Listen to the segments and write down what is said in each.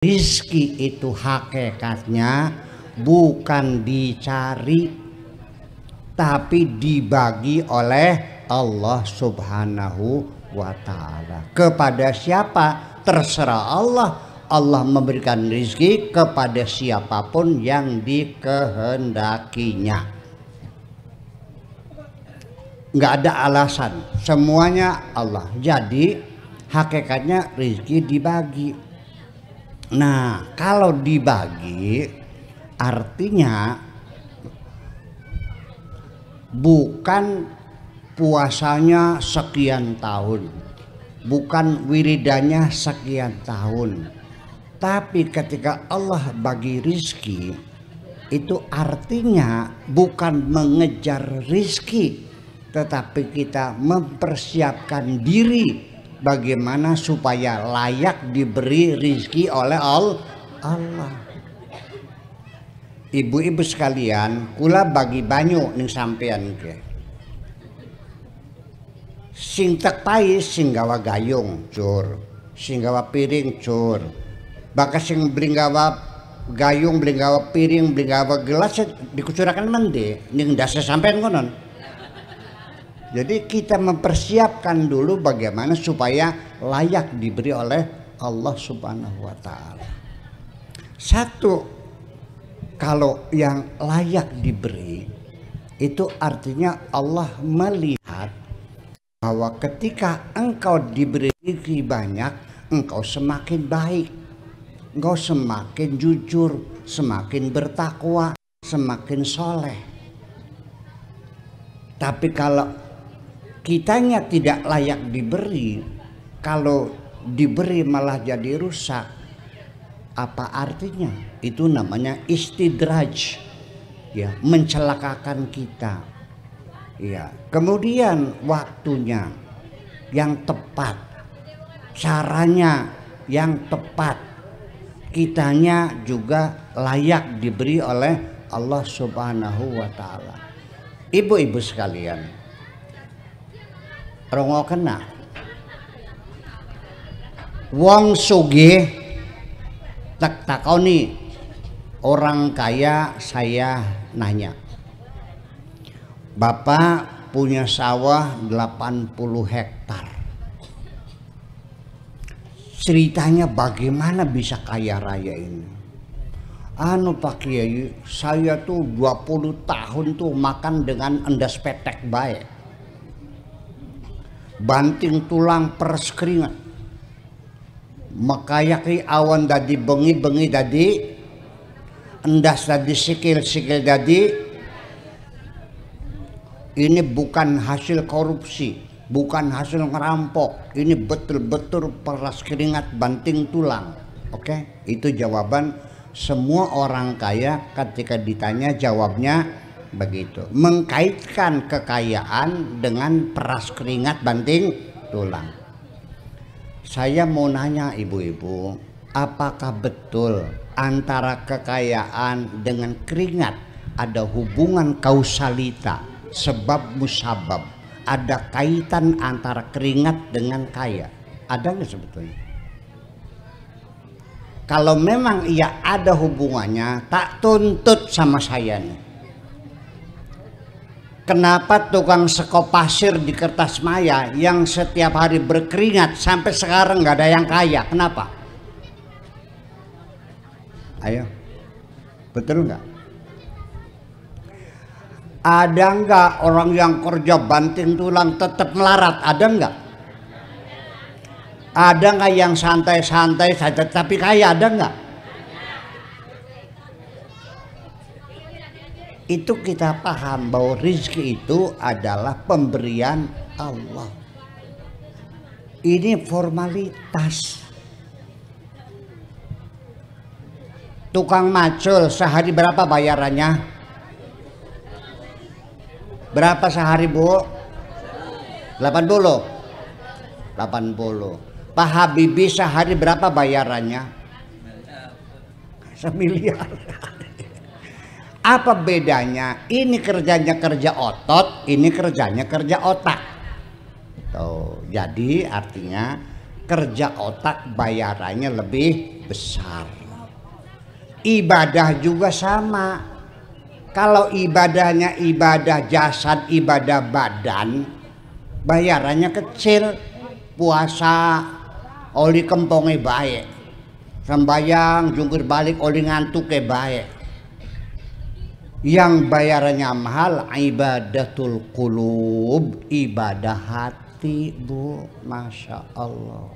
Rizki itu hakikatnya bukan dicari, tapi dibagi oleh Allah Subhanahu wa ta'ala. Kepada siapa? Terserah Allah. Allah memberikan rizki kepada siapapun yang dikehendakinya. Nggak ada alasan, semuanya Allah. Jadi hakikatnya rizki dibagi. Nah, kalau dibagi artinya bukan puasanya sekian tahun, bukan wiridanya sekian tahun, tapi ketika Allah bagi rizki itu artinya bukan mengejar rizki, tetapi kita mempersiapkan diri bagaimana supaya layak diberi rizki oleh Allah. Ibu-ibu sekalian, kula bagi banyu ning sampean ke. Sing tek pais sing gawa gayung, cur. Sing gawa piring, cur. Baka sing beli gawa gayung, beli gawa piring, beli gawa gelas dikucurakan mende ning dasa sampean konon. Jadi kita mempersiapkan dulu bagaimana supaya layak diberi oleh Allah Subhanahu wa ta'ala. Satu, kalau yang layak diberi itu artinya Allah melihat bahwa ketika engkau diberi rezeki banyak, engkau semakin baik, engkau semakin jujur, semakin bertakwa, semakin soleh. Tapi kalau kitanya tidak layak diberi, kalau diberi malah jadi rusak, apa artinya? Itu namanya istidraj, ya, mencelakakan kita. Ya, kemudian waktunya yang tepat, caranya yang tepat, kitanya juga layak diberi oleh Allah Subhanahu wa ta'ala. Ibu-ibu sekalian, rongo kena wong sugih tak takoni orang kaya. Saya nanya, Bapak punya sawah 80 hektar, ceritanya bagaimana bisa kaya raya ini? Anu Pak Kiai, saya tuh 20 tahun tuh makan dengan endas petek baik, banting tulang peres keringat, makayaki awan dadi bengi-bengi dadi endas dadi sikil-sikil dadi. Ini bukan hasil korupsi, bukan hasil ngerampok, ini betul-betul peras keringat banting tulang. Oke, itu jawaban semua orang kaya ketika ditanya, jawabnya begitu, mengkaitkan kekayaan dengan peras keringat banting tulang. Saya mau nanya ibu-ibu, apakah betul antara kekayaan dengan keringat ada hubungan kausalita, sebab musabab, ada kaitan antara keringat dengan kaya? Ada nggak sebetulnya? Kalau memang iya ada hubungannya, tak tuntut sama saya nih. Kenapa tukang sekop pasir di Kertas Maya yang setiap hari berkeringat sampai sekarang nggak ada yang kaya? Kenapa? Ayo, betul nggak? Ada nggak orang yang kerja banting tulang tetap melarat? Ada nggak? Ada nggak yang santai-santai saja tapi kaya? Ada nggak? Itu kita paham bahwa rezeki itu adalah pemberian Allah. Ini formalitas. Tukang macul sehari berapa bayarannya? Berapa sehari, Bu? 80. 80. Pak Habibie sehari berapa bayarannya? 1 miliar. Apa bedanya? Ini kerjanya kerja otot, ini kerjanya kerja otak. Tuh, jadi artinya kerja otak bayarannya lebih besar. Ibadah juga sama. Kalau ibadahnya ibadah jasad, ibadah badan, bayarannya kecil. Puasa oli kempongnya baik, sembayang jungkir balik oli ngantuknya baik. Yang bayarannya mahal ibadatul qulub, ibadah hati, Bu. Masya Allah.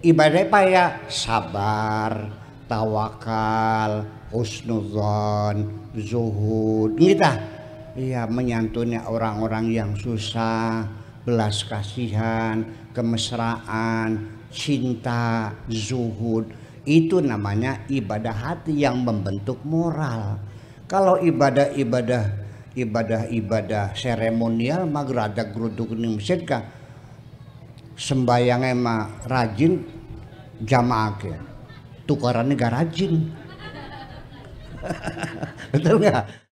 Ibadah apa ya? Sabar, tawakal, husnuzon, zuhud, gitu. Iya, menyantuni orang-orang yang susah, belas kasihan, kemesraan, cinta, zuhud. Itu namanya ibadah hati yang membentuk moral. Kalau ibadah seremonial mah gerada geruduk ning masjid ka sembayangnya mah rajin jamaah ke tukarannya gak rajin. Betul nggak?